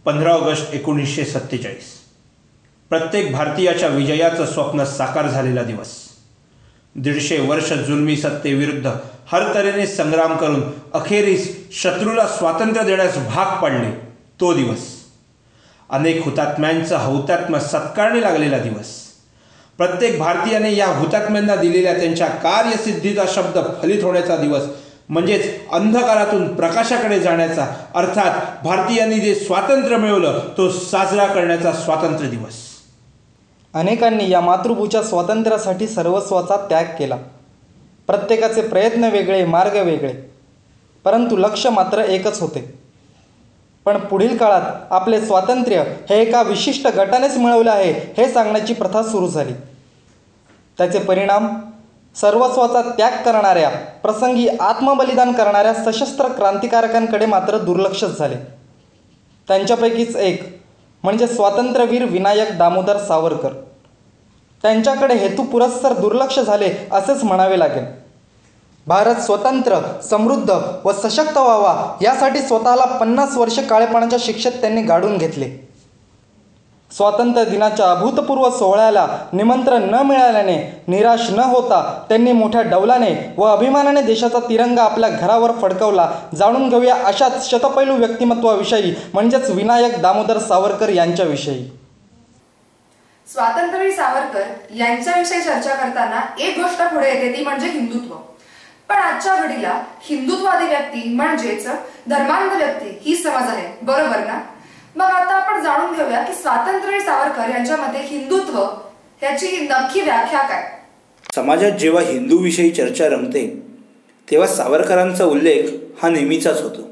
15 August 1947 प्रत्येक भारतीयाच्या विजयाचं स्वप्न साकार झालेला दिवस. 150 वर्ष जुलमी सत्तेविरुद्ध हर तऱ्हेने संग्राम करून अखेरीस शत्रूला स्वातंत्र्य देण्यास भाग पाडले तो दिवस. अनेक हुतात्म्यांचं हौतात्म्य सत्कारणी लागलेला दिवस. प्रत्येक भारतीयाने या हुतात्म्यांना दिलेल्या त्यांच्या कार्यसिद्धीचा शब्द फलित होण्याचा दिवस म्हणजेच अंधकारातून प्रकाशाकडे जाण्याचा, अर्थात भारतीयांनी जे स्वातंत्र्य मिळवलं तो साजरा करण्याचा स्वातंत्र्य दिवस. अनेकांनी या मातृभूच्या स्वातंत्र्यासाठी सर्वस्वाचा त्याग केला. प्रत्येकाचे प्रयत्न वेगळे, मार्ग वेगळे, परंतु लक्ष्य मात्र एकच होते. पण पुढील काळात आपले स्वातंत्र्य हे एका विशिष्ट गटानेच मिळवले आहे हे सांगण्याची प्रथा सुरू झाली. त्याचे परिणाम सर्वस्वाचा त्याग करणाऱ्या, प्रसंगी आत्मबलिदान करणाऱ्या सशस्त्र क्रांतिकारकांकडे मात्र दुर्लक्षच झाले. त्यांच्यापैकीच एक म्हणजे स्वातंत्र्यवीर विनायक दामोदर सावरकर. त्यांच्याकडे हेतुपुरस्सर दुर्लक्ष झाले असेच म्हणावे लागेल. भारत स्वतंत्र, समृद्ध व सशक्त व्हावा यासाठी स्वतःला 50 वर्ष काळेपणाच्या शिक्षेत त्यांनी गाडून घेतले. स्वातंत्र्य दिनाच्या अभूतपूर्व सोहळ्याला निमंत्रण न मिळाल्याने निराश न होता त्यांनी मोठ्या डौलाने व अभिमानाने देशाचा तिरंगा आपल्या घरावर फडकवला. जाणून घेऊया अशाच शतपैलू व्यक्तिमत्वाविषयी म्हणजेच विनायक दामोदर सावरकर यांच्याविषयी. स्वातंत्र्यवीर सावरकर यांच्याविषयी चर्चा करताना एक गोष्ट पुढे येते ती म्हणजे हिंदुत्व. पण आजच्या घडीला हिंदुत्ववादी व्यक्ती म्हणजेच धर्मांध व्यक्ती ही समज आहे, बरोबर ना? मग आता आपण जाणून घेऊया की स्वातंत्र्यवीर सावरकर यांच्या मते हिंदुत्व याची नक्की व्याख्या काय. समाजात जेव्हा हिंदू विषयी चर्चा रंगते तेव्हा सावरकरांचा उल्लेख हा नेहमीचाच होतो.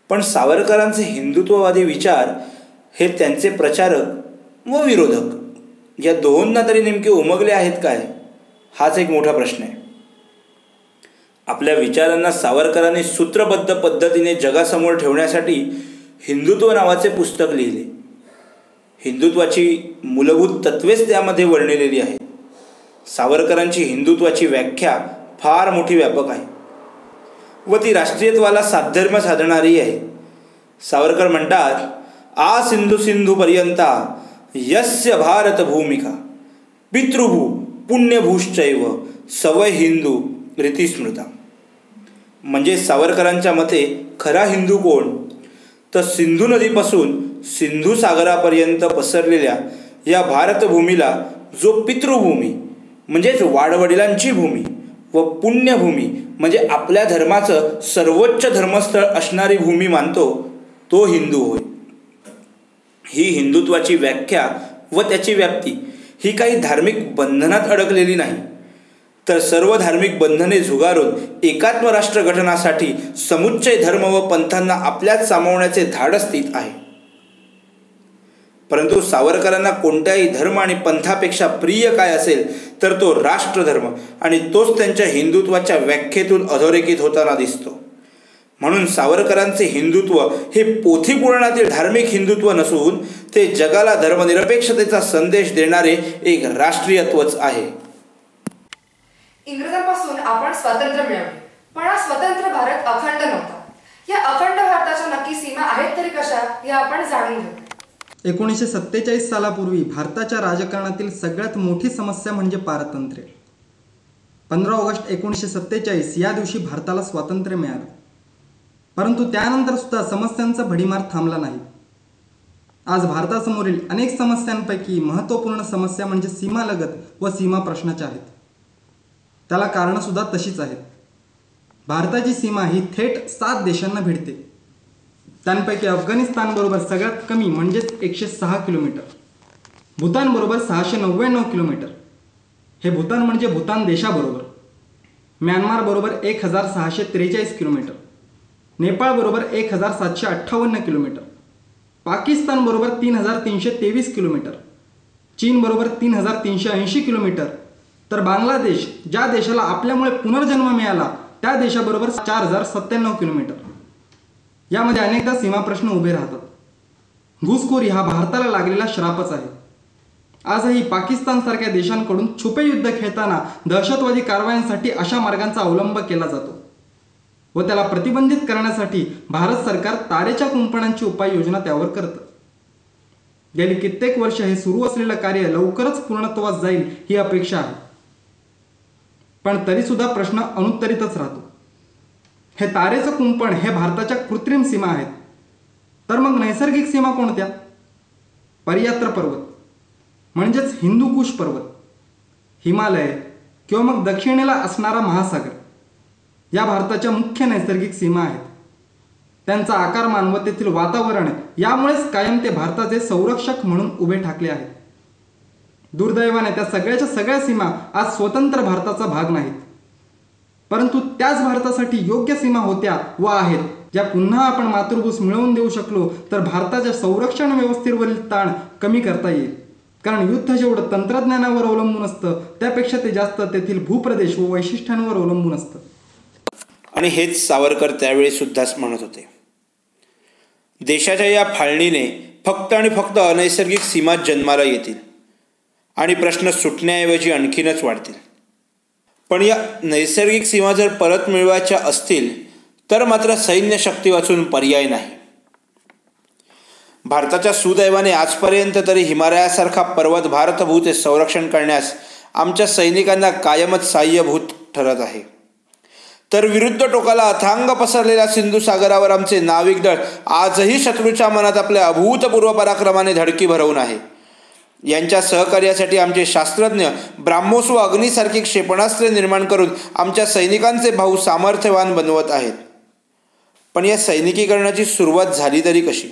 पण सावरकरांचे हिंदुत्ववादी विचार हे त्यांचे प्रचारक व विरोधक या दोहोंना तरी नेमके उमगले आहेत काय, हाच एक मोठा प्रश्न आहे. आपल्या विचारांना सावरकरांनी सूत्रबद्ध पद्धतीने जगासमोर ठेवण्यासाठी हिंदुत्व नावाचे पुस्तक लिहिले. हिंदुत्वाची मूलभूत तत्वेच त्यामध्ये वर्णिलेली आहेत. सावरकरांची हिंदुत्वाची व्याख्या फार मोठी व्यापक आहे व ती राष्ट्रीयत्वाला साधर्म्य साधणारी आहे. सावरकर म्हणतात, आ सिंधू सिंधू पर्यंता यस्य भारत भूमिका पितृभू पुण्यभूश्चैव सवय हिंदू रीतिस्मृता. म्हणजे सावरकरांच्या मते खरा हिंदू कोण, तर सिंधू नदीपासून सिंधू सागरापर्यंत पसरलेल्या या भारतभूमीला जो पितृभूमी म्हणजेच वाडवडिलांची भूमी व पुण्यभूमी म्हणजे आपल्या धर्माचं सर्वोच्च धर्मस्थळ असणारी भूमी मानतो तो हिंदू होय. ही हिंदुत्वाची व्याख्या व त्याची व्याप्ती ही काही धार्मिक बंधनात अडकलेली नाही, तर सर्व धार्मिक बंधने झुगारून एकात्म राष्ट्र गठनासाठी समुच्चय धर्म व पंथांना आपल्यात सामावण्याचे धाडस तीत आहे. परंतु सावरकरांना कोणत्याही धर्म आणि पंथापेक्षा प्रिय काय असेल तर तो राष्ट्रधर्म, आणि तोच त्यांच्या हिंदुत्वाच्या व्याख्येतून अधोरेखित होताना दिसतो. म्हणून सावरकरांचे हिंदुत्व हे पोथी पुराणातील धार्मिक हिंदुत्व नसून ते जगाला धर्मनिरपेक्षतेचा संदेश देणारे एक राष्ट्रीयत्वच आहे. इंग्रजांपासून आपण स्वातंत्र्य मिळवले, पण हा स्वतंत्र भारत अखंड नव्हता. या अखंड भारताच्या नक्की सीमा आहेत तरी कशा हे आपण जाणून घेऊ. 1947 सालापूर्वी भारताच्या राजकारणातील सगळ्यात मोठी समस्या म्हणजे पारतंत्र्य. 15 ऑगस्ट 1947 या दिवशी भारताला स्वातंत्र्य मिळालं. परंतु त्यानंतर सुद्धा समस्यांचा भडीमार थांबला नाही. आज भारतासमोरील अनेक समस्यांपैकी महत्त्वपूर्ण समस्या म्हणजे सीमालगत व सीमा प्रश्नाच्या आहेत. त्याला कारणंसुद्धा तशीच आहेत. भारताची सीमा ही थेट 7 देशांना भिडते. त्यांपैकी अफगाणिस्तानबरोबर सगळ्यात कमी म्हणजेच 106 किलोमीटर, भूतानबरोबर 699 किलोमीटर, हे भूतान म्हणजे Bhutan देशाबरोबर, म्यानमारबरोबर 1643 kilometre, नेपाळबरोबर 1758 kilometre, पाकिस्तानबरोबर 3323 kilometre, चीनबरोबर 3380 kilometre, तर बांगलादेश ज्या देशाला आपल्यामुळे पुनर्जन्म मिळाला त्या देशाबरोबर 4097 किलोमीटर. यामध्ये अनेकदा सीमाप्रश्न उभे राहतात. घुसखोरी हा भारताला लागलेला श्रापच आहे. आजही पाकिस्तानसारख्या देशांकडून छुपे युद्ध खेळताना दहशतवादी कारवायांसाठी अशा मार्गांचा अवलंब केला जातो. व त्याला प्रतिबंधित करण्यासाठी भारत सरकार तारेच्या कुंपणांची उपाययोजना त्यावर करतं. गेली कित्येक वर्ष हे सुरू असलेलं कार्य लवकरच पूर्णत्वास जाईल ही अपेक्षा आहे. पण तरी सुद्धा प्रश्न अनुत्तरितच राहतो. हे तारेचं कुंपण हे भारताच्या कृत्रिम सीमा आहेत. तर मग नैसर्गिक सीमा कोणत्या? परियात्र पर्वत म्हणजेच हिंदूकुश पर्वत, हिमालय किंवा मग दक्षिणेला असणारा महासागर या भारताच्या मुख्य नैसर्गिक सीमा आहेत. त्यांचा आकारमान व तेथील वातावरण यामुळेच कायम ते भारताचे संरक्षक म्हणून उभे ठाकले आहेत. दुर्दैवाने त्या सगळ्या सीमा आज स्वतंत्र भारताचा भाग नाहीत. परंतु त्याच भारतासाठी योग्य सीमा होत्या व आहेत, ज्या पुन्हा आपण मातृभूस मिळवून देऊ शकलो तर भारताच्या संरक्षण व्यवस्थेवरील ताण कमी करता येईल. कारण युद्ध जेवढं तंत्रज्ञानावर अवलंबून असतं त्यापेक्षा ते जास्त तेथील भूप्रदेश व वैशिष्ट्यांवर अवलंबून असतं. आणि हेच सावरकर त्यावेळी सुद्धाच म्हणत होते. देशाच्या या फाळणीने फक्त आणि फक्त अनैसर्गिक सीमा जन्माला येतील आणि प्रश्न सुटण्याऐवजी आणखीनच वाढतील. पण या नैसर्गिक सीमा जर परत मिळवायच्या असतील तर मात्र सैन्य शक्ती वाचून पर्याय नाही. भारताच्या सुदैवाने आजपर्यंत तरी हिमालयासारखा पर्वत भारतभूते संरक्षण करण्यास आमच्या सैनिकांना कायमच सहाय्यभूत ठरत आहे. तर विरुद्ध टोकाला अथांग पसरलेल्या सिंधू सागरावर आमचे नाविक दळ आजही शत्रूच्या मनात आपल्या अभूतपूर्व पराक्रमाने धडकी भरवून आहे. यांच्या सहकार्यासाठी आमचे शास्त्रज्ञ ब्राह्मोस व अग्नीसारखी क्षेपणास्त्रे निर्माण करून आमच्या सैनिकांचे भाऊ सामर्थ्यवान बनवत आहेत. पण या सैनिकीकरणाची सुरुवात झाली तरी कशी?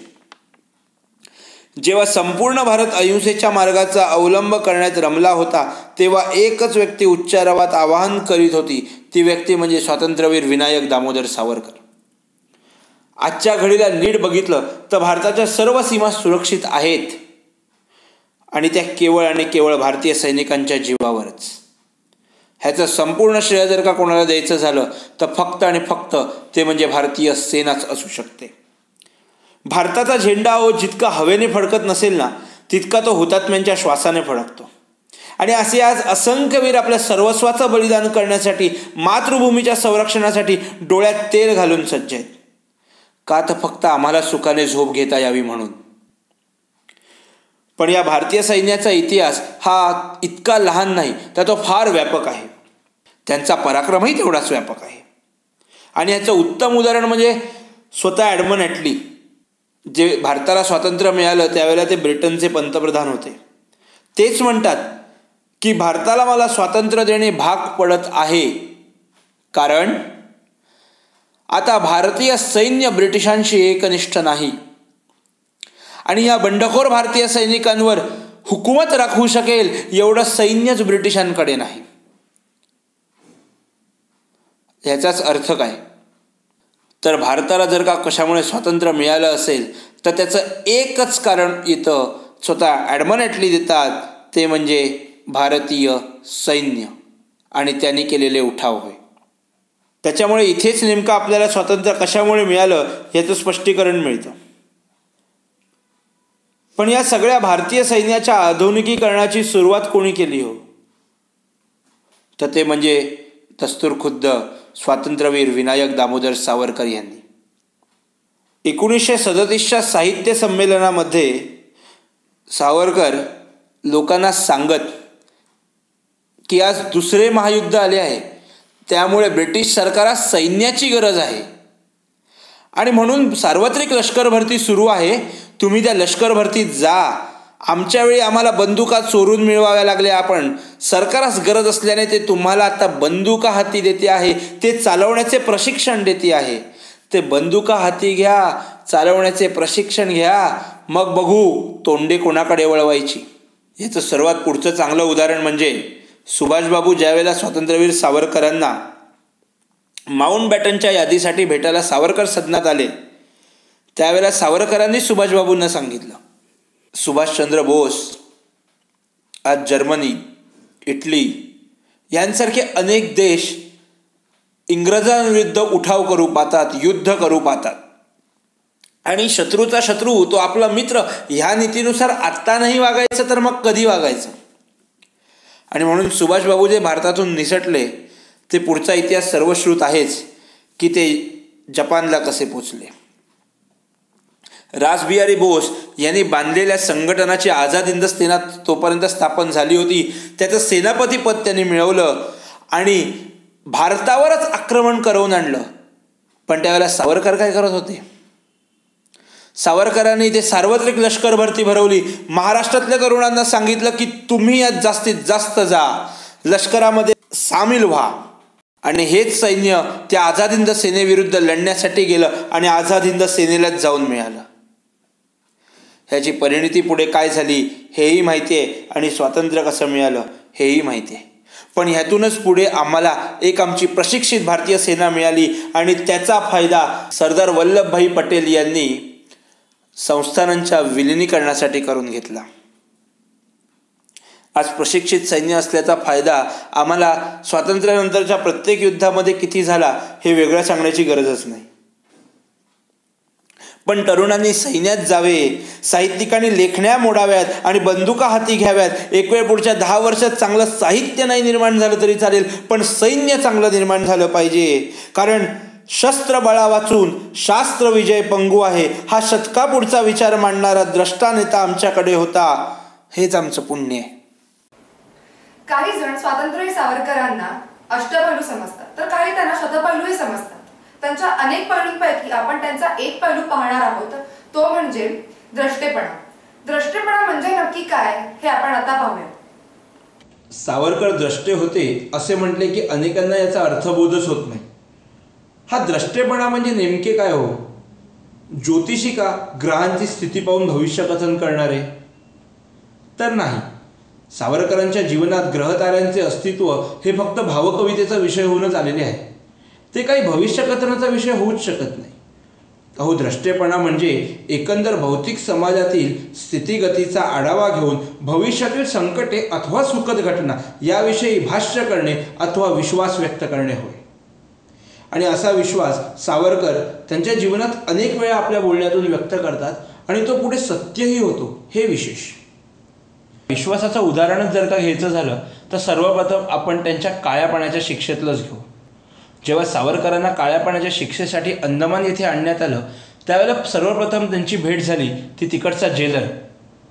जेव्हा संपूर्ण भारत अहिंसेच्या मार्गाचा अवलंब करण्यात रमला होता तेव्हा एकच व्यक्ती उच्चारावात आवाहन करीत होती. ती व्यक्ती म्हणजे स्वातंत्र्यवीर विनायक दामोदर सावरकर. आजच्या घडीला नीट बघितलं तर भारताच्या सर्व सीमा सुरक्षित आहेत आणि त्या केवळ आणि केवळ भारतीय सैनिकांच्या जीवावरच. ह्याचं संपूर्ण श्रेय जर का कोणाला द्यायचं झालं तर फक्त आणि फक्त ते म्हणजे भारतीय सेनाच असू शकते. भारताचा झेंडा जितका हवेने फडकत नसेल ना तितका तो हुतात्म्यांच्या श्वासाने फडकतो. आणि असे आज असंख्य वीर आपल्या सर्वस्वाचं बलिदान करण्यासाठी मातृभूमीच्या संरक्षणासाठी डोळ्यात तेल घालून सज्ज आहेत. का तर फक्त आम्हाला सुखाने झोप घेता यावी म्हणून. पण या भारतीय सैन्याचा इतिहास हा इतका लहान नाही तर तो फार व्यापक आहे. त्यांचा पराक्रमही तेवढाच व्यापक आहे. आणि याचं उत्तम उदाहरण म्हणजे स्वतः एडमंड ॲटली, जे भारताला स्वातंत्र्य मिळालं त्यावेळेला ते ब्रिटनचे पंतप्रधान होते. तेच म्हणतात की भारताला मला स्वातंत्र्य देणे भाग पडत आहे कारण आता भारतीय सैन्य ब्रिटिशांशी एकनिष्ठ नाही आणि या बंडखोर भारतीय सैनिकांवर हुकूमत राखू शकेल एवढं सैन्यच ब्रिटिशांकडे नाही. याचाच अर्थ काय? तर भारताला जर का कशामुळे स्वातंत्र्य मिळालं असेल तर त्याचं एकच कारण इथं स्वतः एडमंड ॲटली देतात, ते म्हणजे भारतीय सैन्य आणि त्यांनी केलेले उठाव होय. त्याच्यामुळे इथेच नेमकं आपल्याला स्वातंत्र्य कशामुळे मिळालं याचं स्पष्टीकरण मिळतं. पण या सगळ्या भारतीय सैन्याच्या आधुनिकीकरणाची सुरुवात कोणी केली हो? तर ते म्हणजे दस्तूर खुद्द स्वातंत्र्यवीर विनायक दामोदर सावरकर यांनी. 1937च्या साहित्य संमेलनामध्ये सावरकर लोकांना सांगत की आज दुसरे महायुद्ध आले आहे, त्यामुळे ब्रिटिश सरकारास सैन्याची गरज आहे आणि म्हणून सार्वत्रिक लष्कर भरती सुरू आहे. तुम्ही त्या लष्कर भरतीत जा. आमच्या वेळी आम्हाला बंदुका चोरून मिळवाव्या लागल्या, आपण सरकारास गरज असल्याने ते तुम्हाला आता बंदुका हाती देते आहे, ते चालवण्याचे प्रशिक्षण देते आहे. ते बंदुका हाती घ्या, चालवण्याचे प्रशिक्षण घ्या, मग बघू तोंडे कोणाकडे वळवायची. याचं सर्वात पुढचं चांगलं उदाहरण म्हणजे सुभाषबाबू ज्यावेळेला स्वातंत्र्यवीर सावरकरांना माउंटबॅटनच्या यादीसाठी भेटायला सावरकर सदनात आले त्यावेळेला सावरकरांनी सुभाषबाबूंना सांगितलं, सुभाषचंद्र बोस आज जर्मनी, इटली यांसारखे अनेक देश इंग्रजांविरुद्ध उठाव करू पाहतात, युद्ध करू पाहतात आणि शत्रूचा शत्रू तो आपला मित्र ह्या नीतीनुसार आत्ता नाही वागायचं तर मग कधी वागायचं. आणि म्हणून सुभाषबाबू जे भारतातून निसटले ते पुढचा इतिहास सर्वश्रुत आहेच की ते जपानला कसे पोचले. रासबिहारी बोस यांनी बांधलेल्या संघटनाची आझाद हिंद सेना तोपर्यंत स्थापन झाली होती. त्याचं सेनापतीपद त्यांनी मिळवलं आणि भारतावरच आक्रमण करवून आणलं. पण त्यावेळेला सावरकर काय करत होते? सावरकरांनी ते सार्वत्रिक लष्कर भरती भरवली. महाराष्ट्रातल्या तरुणांना सांगितलं की तुम्ही यात जास्तीत जास्त जा, लष्करामध्ये सामील व्हा. आणि हेच सैन्य त्या आझाद हिंद सेनेविरुद्ध लढण्यासाठी गेलं आणि आझाद हिंद सेनेलाच जाऊन मिळालं. ह्याची परिणिती पुढे काय झाली हेही माहिती आहे आणि स्वातंत्र्य कसं मिळालं हेही माहिती आहे. पण ह्यातूनच पुढे आम्हाला एक आमची प्रशिक्षित भारतीय सेना मिळाली आणि त्याचा फायदा सरदार वल्लभभाई पटेल यांनी संस्थानांच्या विलिनीकरणासाठी करून घेतला. आज प्रशिक्षित सैन्य असल्याचा फायदा आम्हाला स्वातंत्र्यानंतरच्या प्रत्येक युद्धामध्ये किती झाला हे वेगळं सांगण्याची गरजच नाही. पण तरुणांनी सैन्यात जावे, साहित्यिकांनी लेखण्या मोडाव्यात आणि बंदुका हाती घ्याव्यात. एक वेळ पुढच्या 10 वर्षात चांगलं साहित्य नाही निर्माण झालं तरी चालेल, पण सैन्य चांगलं निर्माण झालं पाहिजे. कारण शस्त्र बळा वाचून शास्त्र विजय पंगू आहे हा शतकापुढचा विचार मांडणारा द्रष्टा नेता आमच्याकडे होता. हेच आमचं पुण्य आहे. काही जण स्वातंत्र्य सावरकरांना अष्टपैलू समजतात, तर काही त्यांना शतपैलूही समजतात. त्यांच्या अनेक पैलूंपैकी आपण त्यांचा एक पैलू पाहणार आहोत, तो म्हणजे द्रष्टेपणा. द्रष्टेपणा म्हणजे नक्की काय हे आपण आता पाहूया. सावरकर द्रष्टे होते असे म्हटले की अनेकांना याचा अर्थबोधच होत नाही. हा द्रष्टेपणा म्हणजे नेमके काय हो? ज्योतिषी का ग्रहांची स्थिती पाहून भविष्यकथन करणारे? तर नाही. सावरकरांच्या जीवनात ग्रहताऱ्यांचे अस्तित्व हे फक्त भावकवितेचा विषय होऊनच आलेले आहे. ते काही भविष्यकथनाचा विषय होऊच शकत नाही. अहो, द्रष्टेपणा म्हणजे एकंदर भौतिक समाजातील स्थितीगतीचा आढावा घेऊन भविष्यातील संकटे अथवा सुखद घटना याविषयी भाष्य करणे अथवा विश्वास व्यक्त करणे होय. आणि असा विश्वास सावरकर त्यांच्या जीवनात अनेक वेळा आपल्या बोलण्यातून व्यक्त करतात आणि तो पुढे सत्यही होतो, हे विशेष. विश्वासाचं उदाहरणच जर का घ्यायचं झालं तर सर्वप्रथम आपण त्यांच्या काळ्यापणाच्या शिक्षेतलंच घेऊ. जेव्हा सावरकरांना काळ्यापणाच्या शिक्षेसाठी अंदमान येथे आणण्यात आलं त्यावेळेला सर्वप्रथम त्यांची भेट झाली ती तिकडचा जेलर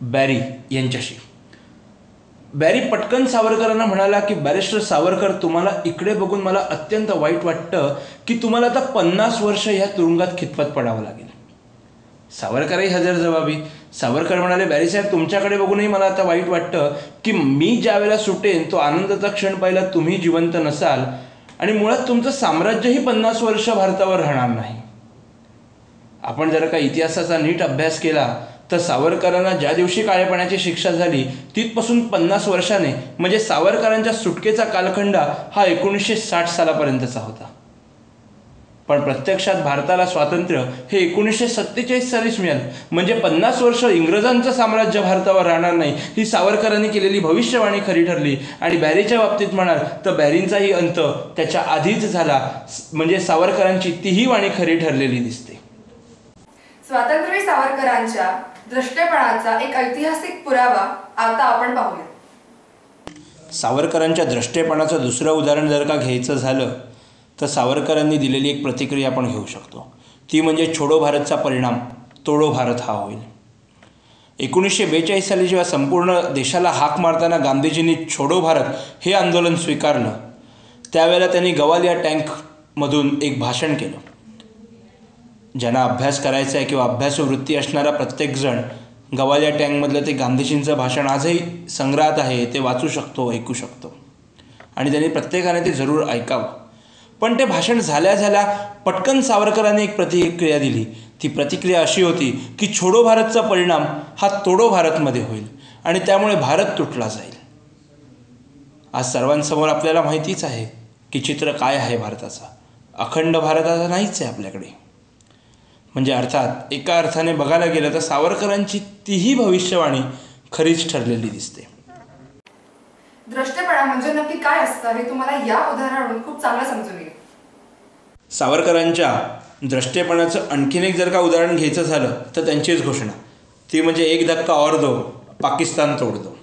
बॅरी यांच्याशी. बॅरी पटकन सावरकरांना म्हणाला की बॅरिस्टर सावरकर, तुम्हाला इकडे बघून मला अत्यंत वाईट वाटतं की तुम्हाला आता 50 वर्ष ह्या तुरुंगात खितपत पडावं लागेल. सावरकरही हजरजबाबी. सावरकर म्हणाले, बॅरीसाहेब, तुमच्याकडे बघूनही मला आता वाईट वाटतं की मी ज्या वेळेला सुटेन तो आनंदाचा क्षण पाहिला तुम्ही जिवंत नसाल आणि मुळात तुमचं साम्राज्यही 50 वर्ष भारतावर राहणार नाही. आपण जर का इतिहासाचा नीट अभ्यास केला तर सावरकरांना ज्या दिवशी काळेपणाची शिक्षा झाली तिथपासून 50 वर्षाने म्हणजे सावरकरांच्या सुटकेचा कालखंड हा 1960 सालापर्यंतचा होता. पण प्रत्यक्षात भारताला स्वातंत्र्य हे 1947 सालीच मिळालं. म्हणजे 50 वर्ष इंग्रजांचं साम्राज्य भारतावर राहणार नाही ही सावरकरांनी केलेली भविष्यवाणी खरी ठरली. आणि बॅरीच्या बाबतीत म्हणाल तर बॅरींचाही अंत त्याच्या आधीच झाला. म्हणजे सावरकरांची तीही वाणी खरी ठरलेली दिसते. स्वातंत्र्य सावरकरांच्या द्रष्टेपणाचा एक ऐतिहासिक पुरावा आता आपण पाहूया. सावरकरांच्या द्रष्टेपणाचं दुसरं उदाहरण जर का घ्यायचं झालं तर सावरकरांनी दिलेली एक प्रतिक्रिया आपण घेऊ शकतो. ती म्हणजे छोडो भारतचा परिणाम तोडो भारत हा होईल. 1942 साली जेव्हा संपूर्ण देशाला हाक मारताना गांधीजींनी छोडो भारत हे आंदोलन स्वीकारलं त्यावेळेला त्यांनी गवालिया टँकमधून एक भाषण केलं. ज्यांना अभ्यास करायचा आहे किंवा अभ्यासू वृत्ती असणारा प्रत्येकजण गवालिया टँकमधलं ते गांधीजींचं भाषण आजही संग्रहात आहे, ते वाचू शकतो, ऐकू शकतो आणि त्यांनी प्रत्येकाने ते जरूर ऐकावं. पण ते भाषण झाल्या पटकन सावरकरांनी एक प्रतिक्रिया दिली. ती प्रतिक्रिया अशी होती की छोडो भारतचा परिणाम हा तोडो भारतमध्ये होईल आणि त्यामुळे भारत तुटला जाईल. आज सर्वांसमोर आपल्याला माहितीच आहे की चित्र काय आहे भारताचा. अखंड भारताचा नाहीच आहे आपल्याकडे. म्हणजे अर्थात एका अर्थाने बघायला गेलं तर सावरकरांची तीही भविष्यवाणी खरीच ठरलेली दिसते. द्रष्टेपणा म्हणजे नक्की काय असतं हे तुम्हाला या उदाहरणावरून खूप चांगलं समजून येईल. सावरकरांच्या द्रष्टेपणाचं आणखीन एक जर का उदाहरण घ्यायचं झालं तर त्यांचीच घोषणा, ती म्हणजे एक धक्का और दो, पाकिस्तान तोड दो.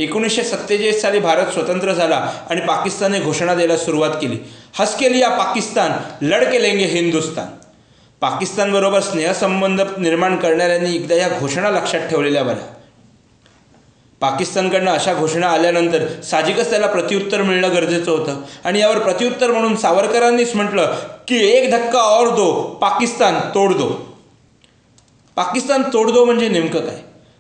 1947 साली भारत स्वतंत्र झाला आणि पाकिस्तानने घोषणा द्यायला सुरुवात केली. हस के लिया पाकिस्तान, लढ के लेंगे हिंदुस्तान. पाकिस्तानबरोबर स्नेहसंबंध निर्माण करणाऱ्यांनी एकदा या घोषणा लक्षात ठेवलेल्या बऱ्या. पाकिस्तानकडनं अशा घोषणा आल्यानंतर साहजिकच त्याला प्रत्युत्तर मिळणं गरजेचं होतं आणि यावर प्रत्युत्तर म्हणून सावरकरांनीच म्हटलं की एक धक्का और दो, पाकिस्तान तोड दो. पाकिस्तान तोड दो म्हणजे नेमकं काय?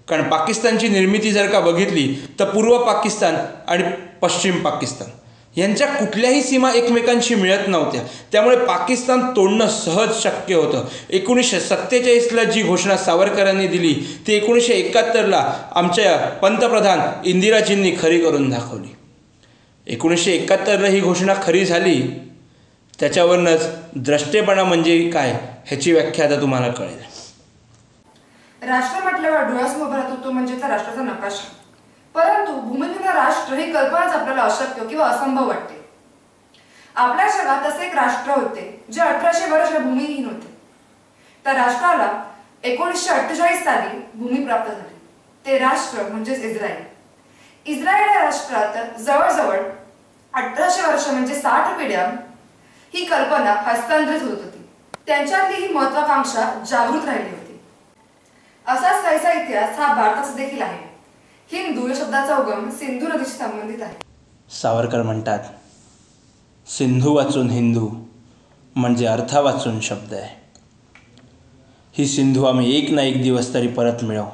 कारण पाकिस्तानची निर्मिती जर का बघितली तर पूर्व पाकिस्तान आणि पश्चिम पाकिस्तान यांच्या कुठल्याही सीमा एकमेकांशी मिळत नव्हत्या. त्यामुळे पाकिस्तान तोडणं सहज शक्य होतं. 1947ला जी घोषणा सावरकरांनी दिली ती 1971ला आमच्या पंतप्रधान इंदिराजींनी खरी करून दाखवली. 1971ला ही घोषणा खरी झाली. त्याच्यावरनंच द्रष्टेपणा म्हणजे काय ह्याची व्याख्या आता तुम्हाला कळेल. राष्ट्र म्हटल्यावर डोळ्यासमोर उभा राहतो तो म्हणजे त्या राष्ट्राचा नकाशा. परंतु भूमिहीन राष्ट्र ही कल्पनाच आपल्याला अशक्य किंवा असंभव वाटते. आपल्या जगात असे एक राष्ट्र होते जे 1800 वर्ष भूमिहीन होते. त्या राष्ट्राला 1948 साली भूमी प्राप्त झाली. ते राष्ट्र म्हणजेच इस्रायल. इस्रायल या राष्ट्रात जवळजवळ 1800 वर्ष म्हणजे 60 पिढ्या ही कल्पना हस्तांतरित होत होती. त्यांच्यातली ही महत्वाकांक्षा जागृत राहिली होती. असाच काहीसा इतिहास हा भारताचा देखील आहे. हिंदू या शब्दाचा उगम सिंधू नदीशी संबंधित आहे. सावरकर म्हणतात, सिंधू वाचून हिंदू म्हणजे अर्था वाचून शब्द आहे. ही सिंधू आम्ही एक ना एक दिवस तरी परत मिळवू.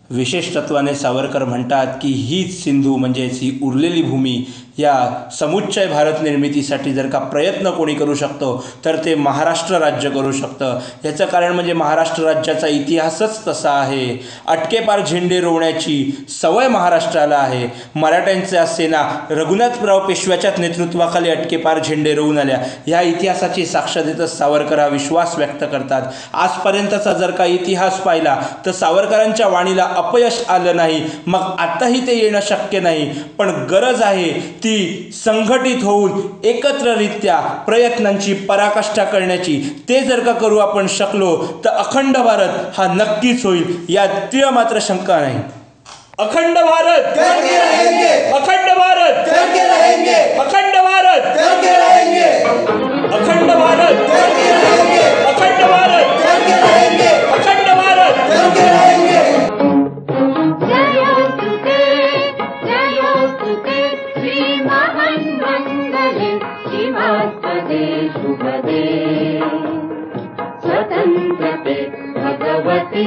विशेष तत्वाने सावरकर म्हणतात की हीच सिंधू म्हणजेच ही उरलेली भूमी या समुच्चय भारत निर्मितीसाठी जर का प्रयत्न कोणी करू शकतो तर ते महाराष्ट्र राज्य करू शकतं. याचं कारण म्हणजे महाराष्ट्र राज्याचा इतिहासच तसा आहे. अटकेपार झेंडे रोवण्याची सवय महाराष्ट्राला आहे. मराठ्यांच्या सेना रघुनाथराव पेशव्याच्याच नेतृत्वाखाली अटकेपार झेंडे रोवून आल्या. ह्या इतिहासाची साक्ष देतच सावरकर हा विश्वास व्यक्त करतात. आजपर्यंतचा जर का इतिहास पाहिला तर सावरकरांच्या वाणीला अपयश आलं नाही. मग आताही ते येणं शक्य नाही. पण गरज आहे ती संघटित होऊन एकत्ररित्या प्रयत्नांची पराकाष्ठा करण्याची. ते जर का करू आपण शकलो तर अखंड भारत हा नक्कीच होईल. यात तीळ मात्र शंका नाही. अखंड भारत, अखंड भारत, अखंड भारत, अखंड भारत, अखंड भारत, अखंड भारत. शुभदे स्वतंत्रते भगवती